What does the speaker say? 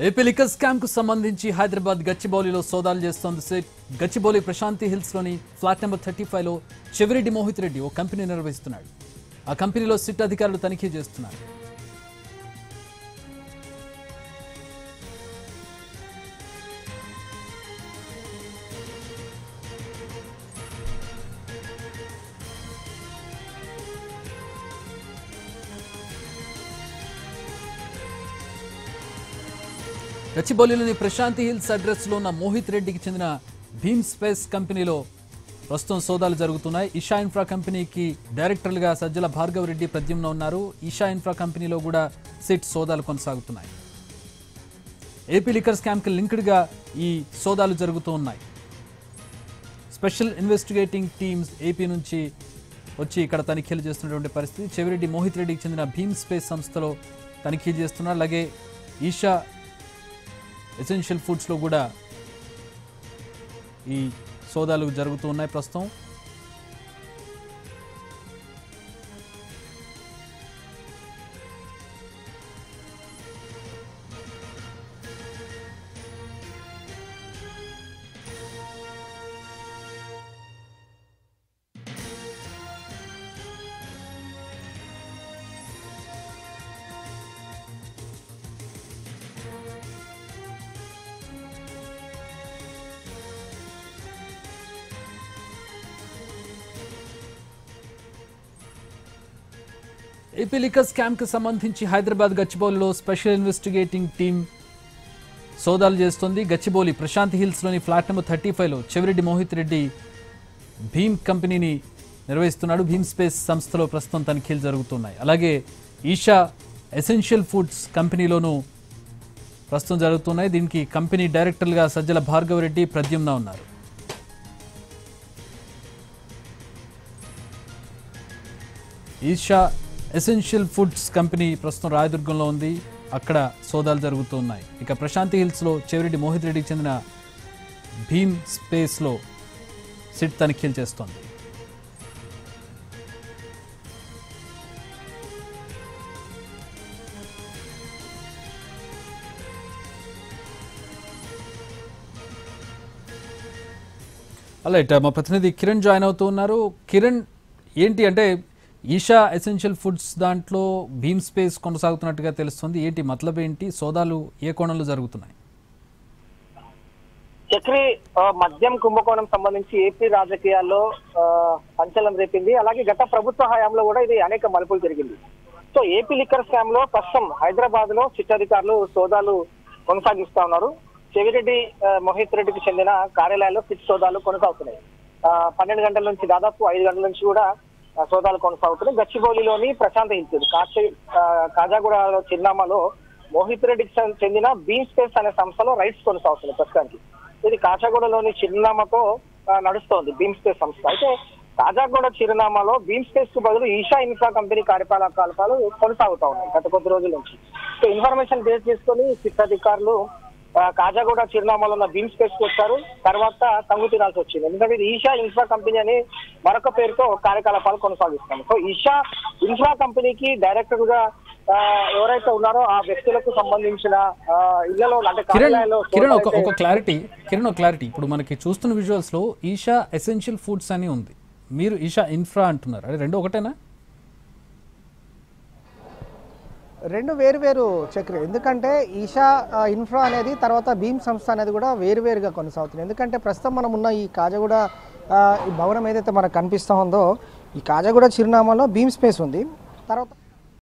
AP liquor scam కు సంబంధించి హైదరాబాద్ గచ్చిబౌలిలో సోదాలు చేస్తోంది సిట్. గచ్చిబౌలి ప్రశాంతి హిల్స్ లోని ఫ్లాట్ నెంబర్ 35 లో చెవిరెడ్డి మోహిత్ రెడ్డి ఓ కంపెనీ నిర్వహిస్తున్నాడు. ఆ కంపెనీలో సిట్ అధికారులు తనిఖీ చేస్తున్నారు. గచ్చిబౌలిలోని ప్రశాంతి హిల్స్ అడ్రస్ లో ఉన్న మోహిత్ రెడ్డికి చెందిన భీమ్ స్పేస్ కంపెనీలో ప్రస్తుతం సోదాలు జరుగుతున్నాయి. ఈషా ఇన్ఫ్రా కంపెనీకి డైరెక్టర్లుగా సజ్జల భార్గవ్ రెడ్డి ప్రద్యుమ్న ఉన్నారు. ఈషా ఇన్ఫ్రా కంపెనీలో కూడా సిట్ సోదాలు కొనసాగుతున్నాయి. ఏపీ లిక్కర్ స్కామ్ కి లింక్డ్ గా ఈ సోదాలు జరుగుతూ ఉన్నాయి. స్పెషల్ ఇన్వెస్టిగేటింగ్ టీమ్స్ ఏపీ నుంచి వచ్చి ఇక్కడ తనిఖీలు చేస్తున్నటువంటి పరిస్థితి. చెవిరెడ్డి మోహిత్ రెడ్డికి చెందిన భీమ్ స్పేస్ సంస్థలో తనిఖీ చేస్తున్నారు. అలాగే ఈషా ఎసెన్షియల్ ఫుడ్స్లో కూడా ఈ సోదాలు జరుగుతూ ఉన్నాయి ప్రస్తుతం. ఏపీ లిక్కర్ స్కామ్ కి సంబంధించి హైదరాబాద్ గచ్చిబౌలిలో స్పెషల్ ఇన్వెస్టిగేటింగ్ టీం సోదాలు చేస్తోంది. గచ్చిబౌలి ప్రశాంతి హిల్స్ లోని ఫ్లాట్ నెంబర్ 35 లో చెవిరెడ్డి మోహిత్ రెడ్డి భీమ్ కంపెనీని నిర్వహిస్తున్నాడు. భీమ్ స్పేస్ సంస్థలో ప్రస్తుతం తనిఖీలు జరుగుతున్నాయి. అలాగే ఈషా ఎసెన్షియల్ ఫుడ్స్ కంపెనీలోనూ ప్రస్తుతం జరుగుతున్నాయి. దీనికి కంపెనీ డైరెక్టర్లుగా సజ్జల భార్గవ్ రెడ్డి ప్రద్యుమ్న ఉన్నారు. ఈషా ఎసెన్షియల్ ఫుడ్స్ కంపెనీ ప్రస్తుతం రాయదుర్గంలో ఉంది. అక్కడ సోదాలు జరుగుతూ ఉన్నాయి. ఇక ప్రశాంతి హిల్స్లో చెవిరెడ్డి మోహిత్ రెడ్డికి చెందిన భీమ్ స్పేస్లో సిట్ తనిఖీలు చేస్తోంది. అలా మా ప్రతినిధి కిరణ్ జాయిన్ అవుతూ ఉన్నారు. కిరణ్, ఏంటి అంటే ఈషా ఎసెన్షియల్ ఫుడ్స్ దాంట్లో భీమ్ స్పేస్ కొనసాగుతున్నట్టుగా తెలుస్తుంది. ఏంటి మతలబ్ ఏంటి? సోదాలు ఏ కోణంలో జరుగుతున్నాయి? చక్రి, మద్యం కుంభకోణం సంబంధించి ఏపీ రాజకీయాల్లో సంచలనం రేపింది. అలాగే గత ప్రభుత్వ హయాంలో కూడా ఇది అనేక మలుపులు జరిగింది. సో ఏపీ లిక్కర్ స్కామ్ లో ప్రస్తుతం హైదరాబాద్ లో సిట్ అధికారులు సోదాలు కొనసాగిస్తా ఉన్నారు. చెవిరెడ్డి మోహిత్ రెడ్డికి చెందిన కార్యాలయాల్లో సిట్ సోదాలు కొనసాగుతున్నాయి. 12 గంటల నుంచి దాదాపు 5 గంటల నుంచి కూడా సోదాలు కొనసాగుతున్నాయి. గచ్చిబౌలిలోని ప్రశాంతి హిల్స్ కాజాగూడ చిరునామాలో మోహిత్ రెడ్డికి చెందిన భీమ్ స్పేస్ అనే సంస్థలో రైట్స్ కొనసాగుతున్నాయి ప్రస్తుతానికి. ఇది కాజాగూడలోని చిరునామాతో నడుస్తోంది భీమ్ స్పేస్ సంస్థ. అయితే కాజాగూడ చిరునామాలో భీమ్ స్పేస్ కు బదులు ఈషా ఇన్ఫ్రా కంపెనీ కార్యకలాపాలు కొనసాగుతా ఉన్నాయి గత కొద్ది రోజుల నుంచి. సో ఇన్ఫర్మేషన్ బేస్ చేసుకుని సిట్ అధికారులు కాజాగూడ చిరునామాలో ఉన్న భీమ్ స్పేస్ కు వచ్చారు. తర్వాత తంగు తినాల్సి వచ్చింది. ఎందుకంటే ఇది ఈషా ఇన్ఫ్రా కంపెనీ అని మరొక పేరుతో కార్యకలాపాలు కొనసాగిస్తాము. సో ఈషా ఇన్ఫ్రా కంపెనీకి డైరెక్టర్ గా ఎవరైతే ఉన్నారో ఆ వ్యక్తులకు సంబంధించిన ఇళ్లలో అంటే కిరణ్ ఒక క్లారిటీ ఇప్పుడు మనకి చూస్తున్న విజువల్స్ లో ఈషా ఎసెన్షియల్ ఫుడ్స్ అని ఉంది, మీరు ఈషా ఇన్ఫ్రా అంటున్నారు. అది రెండు ఒకటేనా? రెండు వేరు చక్రి. ఎందుకంటే ఈషా ఇన్ఫ్రా అనేది తర్వాత భీమ్ సంస్థ అనేది కూడా వేరుగా కొనసాగుతుంది. ఎందుకంటే ప్రస్తుతం మనం ఉన్న ఈ కాజాగూడ ఈ భవనం ఏదైతే మనకు కనిపిస్తూ ఉందో ఈ కాజాగూడ చిరునామాలో భీమ్ స్పేస్ ఉంది. తర్వాత